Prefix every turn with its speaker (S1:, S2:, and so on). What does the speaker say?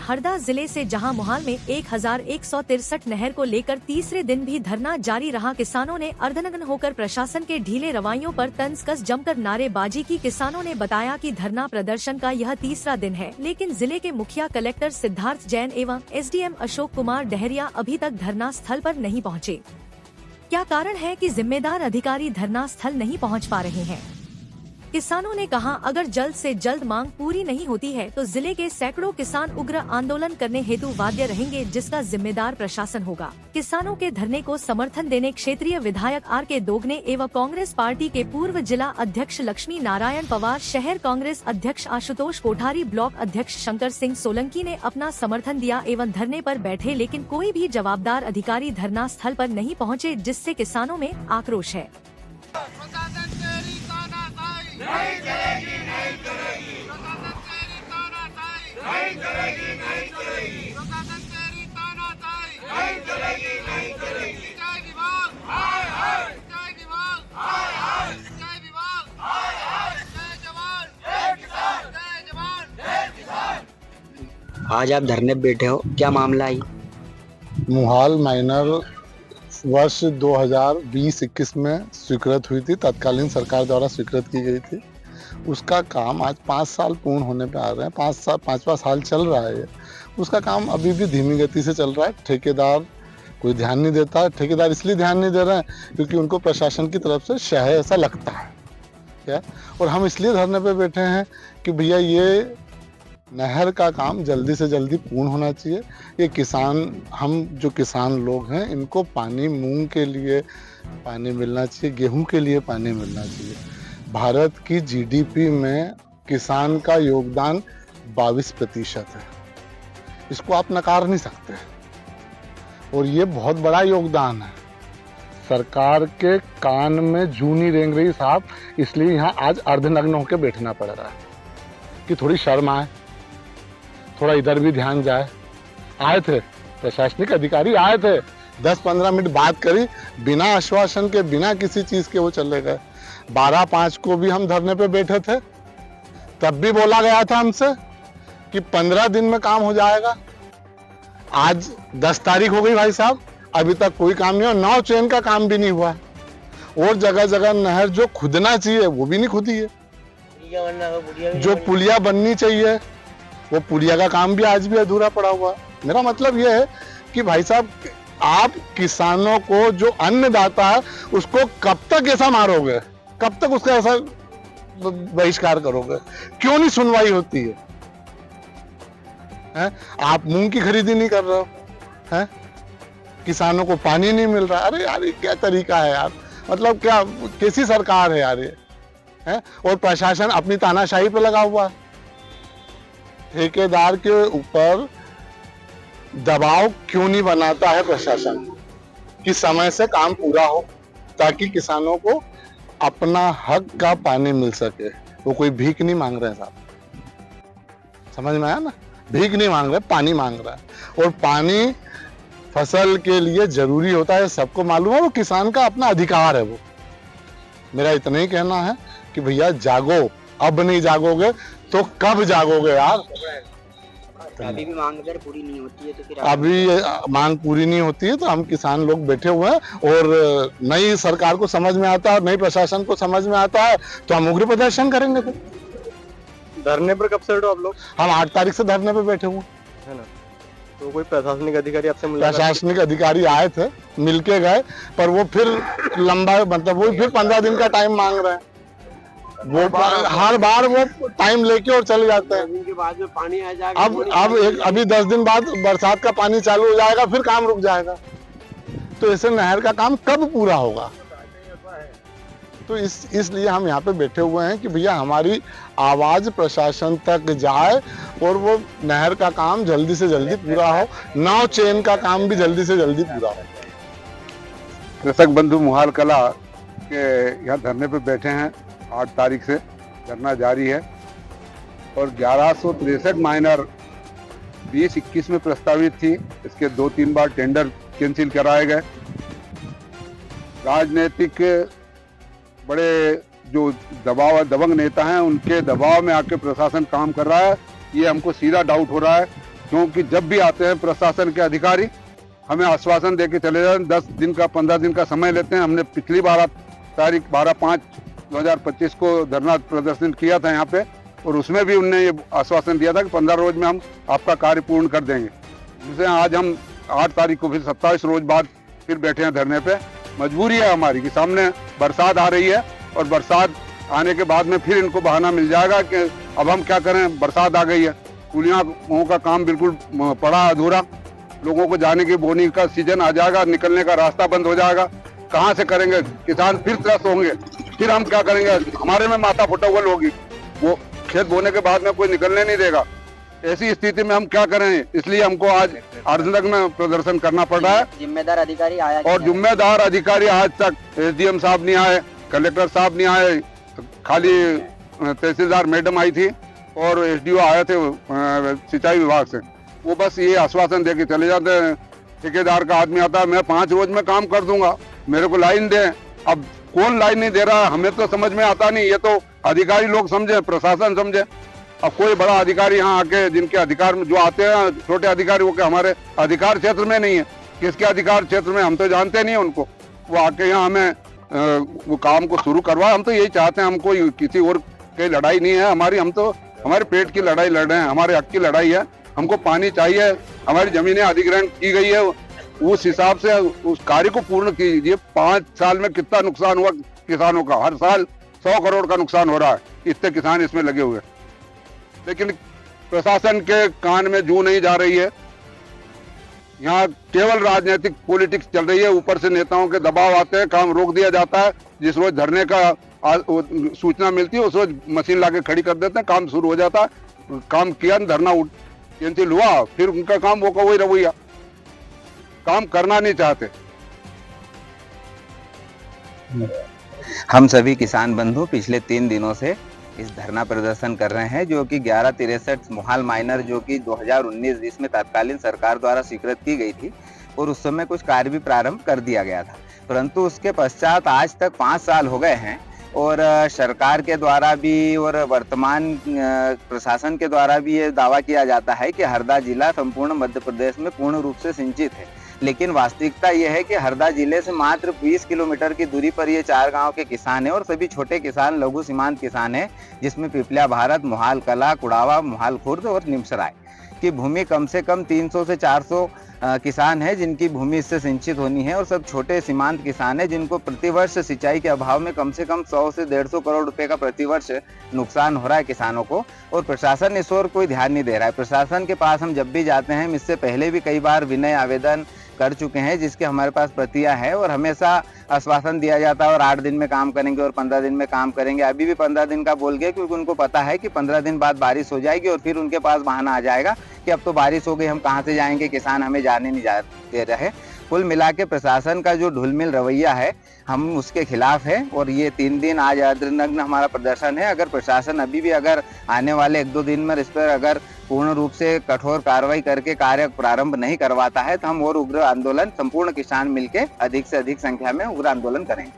S1: हरदा जिले से जहां मोहाल में 1163 नहर को लेकर तीसरे दिन भी धरना जारी रहा। किसानों ने अर्धनग्न होकर प्रशासन के ढीले रवैयों पर तंज कस जमकर नारेबाजी की। किसानों ने बताया कि धरना प्रदर्शन का यह तीसरा दिन है, लेकिन जिले के मुखिया कलेक्टर सिद्धार्थ जैन एवं एसडीएम अशोक कुमार डहरिया अभी तक धरना स्थल पर नहीं पहुँचे। क्या कारण है कि जिम्मेदार अधिकारी धरना स्थल नहीं पहुँच पा रहे हैं? किसानों ने कहा, अगर जल्द से जल्द मांग पूरी नहीं होती है तो जिले के सैकड़ों किसान उग्र आंदोलन करने हेतु बाध्य रहेंगे, जिसका जिम्मेदार प्रशासन होगा। किसानों के धरने को समर्थन देने क्षेत्रीय विधायक आर.के. दोगने एवं कांग्रेस पार्टी के पूर्व जिला अध्यक्ष लक्ष्मी नारायण पवार, शहर कांग्रेस अध्यक्ष आशुतोष कोठारी, ब्लॉक अध्यक्ष शंकर सिंह सोलंकी ने अपना समर्थन दिया एवं धरने पर बैठे, लेकिन कोई भी जवाबदार अधिकारी धरना स्थल पर नहीं पहुँचे, जिससे किसानों में आक्रोश है।
S2: नहीं चलेगी, नहीं चलेगी, नहीं चलेगी, नहीं चलेगी, नहीं चलेगी, नहीं चलेगी। जय विभाग, हाय हाय, जय विभाग, हाय हाय, जय विभाग, हाय हाय, जय जवान, जय किसान, जय जवान, जय किसान।
S3: आज आप धरने पे बैठे हो, क्या मामला है?
S4: मोहाल माइनर वर्ष 2020-21 में स्वीकृत हुई थी, तत्कालीन सरकार द्वारा स्वीकृत की गई थी। उसका काम आज 5 साल पूर्ण होने पे आ रहे हैं, 5वां साल चल रहा है। उसका काम अभी भी धीमी गति से चल रहा है। ठेकेदार कोई ध्यान नहीं देता है। ठेकेदार इसलिए ध्यान नहीं दे रहे हैं क्योंकि उनको प्रशासन की तरफ से शह ऐसा लगता है क्या। और हम इसलिए धरने पे बैठे हैं कि भैया ये नहर का काम जल्दी से जल्दी पूर्ण होना चाहिए। ये किसान, हम जो किसान लोग हैं, इनको पानी, मूंग के लिए पानी मिलना चाहिए, गेहूं के लिए पानी मिलना चाहिए। भारत की जीडीपी में किसान का योगदान 22% है, इसको आप नकार नहीं सकते। और ये बहुत बड़ा योगदान है। सरकार के कान में जूं नहीं रेंग रही साहब, इसलिए यहाँ आज अर्धनग्न होकर बैठना पड़ रहा है कि थोड़ी शर्म आए, थोड़ा इधर भी ध्यान जाए। आए थे प्रशासनिक अधिकारी, आए थे, 10-15 मिनट बात करी, बिना आश्वासन के, बिना किसी चीज के वो चले गए। 12/5 को भी हम धरने पे बैठे थे, तब भी बोला गया था हमसे कि 15 दिन में काम हो जाएगा। आज 10 तारीख हो गई भाई साहब, अभी तक कोई काम नहीं हुआ। 9 चेन का काम भी नहीं हुआ और जगह जगह नहर जो खुदना चाहिए वो भी नहीं खुदी है। जो पुलिया बननी चाहिए वो पुलिया का काम भी आज भी अधूरा पड़ा हुआ। मेरा मतलब यह है कि भाई साहब, आप किसानों को जो अन्नदाता है उसको कब तक ऐसा मारोगे, कब तक उसका ऐसा बहिष्कार करोगे? क्यों नहीं सुनवाई होती है? आप मूंग की खरीदी नहीं कर रहे हो, हैं? किसानों को पानी नहीं मिल रहा। अरे यार, ये क्या तरीका है यार? मतलब क्या, कैसी सरकार है यार ये, है? और प्रशासन अपनी तानाशाही पे लगा हुआ है। ठेकेदार के ऊपर दबाव क्यों नहीं बनाता है प्रशासन कि समय से काम पूरा हो, ताकि किसानों को अपना हक का पानी मिल सके। वो कोई भीख नहीं मांग रहे साहब, समझ में आया ना? भीख नहीं मांग रहे, पानी मांग रहा है। और पानी फसल के लिए जरूरी होता है, सबको मालूम है। वो किसान का अपना अधिकार है। वो मेरा इतना ही कहना है कि भैया जागो, अब नहीं जागोगे तो कब जागोगे यार?
S3: अभी भी मांग अगर पूरी नहीं होती है तो फिर
S4: अभी मांग पूरी नहीं होती है तो हम किसान लोग बैठे हुए हैं। और नई सरकार को समझ में आता है, नई प्रशासन को समझ में आता है तो हम उग्र प्रदर्शन करेंगे। फिर
S5: धरने पर कब से बैठे हो आप लोग?
S4: हम 8 तारीख से धरने पे बैठे हुए
S5: है ना। तो कोई प्रशासनिक अधिकारी आपसे मुलाकात?
S4: प्रशासनिक अधिकारी आए थे, मिलके गए, पर वो फिर लंबा, मतलब वो फिर 15 दिन का टाइम मांग रहे हैं। वो हर बार वो टाइम लेके और चले जाते हैं।
S3: दिन के बाद में पानी आ जाएगा।
S4: अभी 10 दिन बाद बरसात का पानी चालू हो जाएगा, फिर काम रुक जाएगा। तो ऐसे नहर का काम कब पूरा होगा? तो इसलिए हम यहाँ पे बैठे हुए हैं कि भैया हमारी आवाज प्रशासन तक जाए और वो नहर का काम जल्दी से जल्दी पूरा हो, 9 चेन का काम भी जल्दी से जल्दी पूरा हो।
S6: कृषक बंधु मोहाल कला के यहाँ धरने पे बैठे हैं। 8 तारीख से धरना जारी है और 1163 माइनर 2021 में प्रस्तावित थी। इसके 2-3 बार टेंडर कैंसिल कराए गए। राजनीतिक बड़े जो दबंग नेता हैं, उनके दबाव में आके प्रशासन काम कर रहा है, ये हमको सीधा डाउट हो रहा है। क्योंकि जब भी आते हैं प्रशासन के अधिकारी हमें आश्वासन दे के चले जाते हैं, 10 दिन का 15 दिन का समय लेते हैं। हमने पिछली बार तारीख 12/5/2025 को धरना प्रदर्शन किया था यहाँ पे, और उसमें भी उनने ये आश्वासन दिया था कि 15 रोज में हम आपका कार्य पूर्ण कर देंगे। जिसे आज हम 8 तारीख को फिर 27 रोज बाद फिर बैठे हैं धरने पे। मजबूरी है हमारी कि सामने बरसात आ रही है, और बरसात आने के बाद में फिर इनको बहाना मिल जाएगा कि अब हम क्या करें, बरसात आ गई है, कुलियों का काम बिल्कुल पड़ा अधूरा, लोगों को जाने की बोनी का सीजन आ जाएगा, निकलने का रास्ता बंद हो जाएगा, कहाँ से करेंगे, किसान फिर त्रस्त होंगे, फिर हम क्या करेंगे, हमारे में माथा फुटौल होगी, वो खेत बोने के बाद में कोई निकलने नहीं देगा। ऐसी स्थिति में हम क्या करें, इसलिए हमको आज अर्धनग्न में प्रदर्शन करना पड़ रहा है।
S3: जिम्मेदार अधिकारी आया
S6: और जिम्मेदार अधिकारी आज तक एसडीएम साहब नहीं आए, कलेक्टर साहब नहीं आए, खाली तहसीलदार मैडम आई थी और एसडीओ आए थे सिंचाई विभाग से। वो बस ये आश्वासन दे के चले जाते हैं। ठेकेदार का आदमी आता है, मैं 5 रोज में काम कर दूंगा, मेरे को लाइन दे। अब कौन लाइन नहीं दे रहा है हमें तो समझ में आता नहीं। ये तो अधिकारी लोग समझे, प्रशासन समझे। अब कोई बड़ा अधिकारी यहाँ आके, जिनके अधिकार में जो आते हैं छोटे अधिकारी, वो क्या हमारे अधिकार क्षेत्र में नहीं है, किसके अधिकार क्षेत्र में हम तो जानते नहीं है उनको। वो आके यहाँ हमें वो काम को शुरू करवा। हम तो यही चाहते हैं, हमको किसी और की लड़ाई नहीं है हमारी, हम तो हमारे पेट की लड़ाई लड़ रहे हैं, हमारे हक की लड़ाई है। हमको पानी चाहिए, हमारी जमीनें अधिग्रहण की गई है, उस हिसाब से उस कार्य को पूर्ण कीजिए। 5 साल में कितना नुकसान हुआ किसानों का, हर साल 100 करोड़ का नुकसान हो रहा है, इतने किसान इसमें लगे हुए, लेकिन प्रशासन के कान में जू नहीं जा रही है। यहाँ केवल राजनीतिक पॉलिटिक्स चल रही है, ऊपर से नेताओं के दबाव आते हैं, काम रोक दिया जाता है। जिस रोज धरने का सूचना मिलती है उस रोज मशीन लाके खड़ी कर देते हैं, काम शुरू हो जाता है। काम किया, धरना कैंसिल हुआ, फिर उनका काम वो का वही रवैया, काम करना नहीं चाहते।
S7: हम सभी किसान बंधु पिछले 3 दिनों से इस धरना प्रदर्शन कर रहे हैं, जो कि 1163 मोहाल माइनर, जो कि 2019-20 में तत्कालीन सरकार द्वारा स्वीकृत की गई थी, और उस समय कुछ कार्य भी प्रारंभ कर दिया गया था। परंतु उसके पश्चात आज तक 5 साल हो गए हैं, और सरकार के द्वारा भी और वर्तमान प्रशासन के द्वारा भी ये दावा किया जाता है कि हरदा जिला संपूर्ण मध्य प्रदेश में पूर्ण रूप से सिंचित है। लेकिन वास्तविकता यह है कि हरदा जिले से मात्र 20 किलोमीटर की दूरी पर ये 4 गांव के किसान हैं, और सभी छोटे किसान लघु सीमांत किसान हैं, जिसमें पिपलिया भारत, मोहाल कला, कुड़ावा, मोहाल खुर्द और निमसराय की भूमि कम से कम 300 से 400 किसान है जिनकी भूमि इससे सिंचित होनी है, और सब छोटे सीमांत किसान है जिनको प्रतिवर्ष सिंचाई के अभाव में कम से कम 100 से 150 करोड़ रुपए का प्रतिवर्ष नुकसान हो रहा है किसानों को, और प्रशासन इस ओर कोई ध्यान नहीं दे रहा है। प्रशासन के पास हम जब भी जाते हैं, इससे पहले भी कई बार विनय आवेदन कर चुके हैं, जिसके हमारे पास प्रतियां है, और हमेशा आश्वासन दिया जाता है और 8 दिन में काम करेंगे और 15 दिन में काम करेंगे। अभी भी 15 दिन का बोल गए, क्योंकि उनको पता है कि 15 दिन बाद बारिश हो जाएगी, और फिर उनके पास बहाना आ जाएगा कि अब तो बारिश हो गई, हम कहाँ से जाएंगे, किसान हमें जाने नहीं दे रहे। कुल मिला के प्रशासन का जो ढुलमिल रवैया है, हम उसके खिलाफ है, और ये 3 दिन आज अर्धनग्न हमारा प्रदर्शन है। अगर प्रशासन अभी भी अगर आने वाले 1-2 दिन में इस पर अगर पूर्ण रूप से कठोर कार्रवाई करके कार्य प्रारंभ नहीं करवाता है, तो हम और उग्र आंदोलन, संपूर्ण किसान मिलकर अधिक से अधिक संख्या में उग्र आंदोलन करेंगे।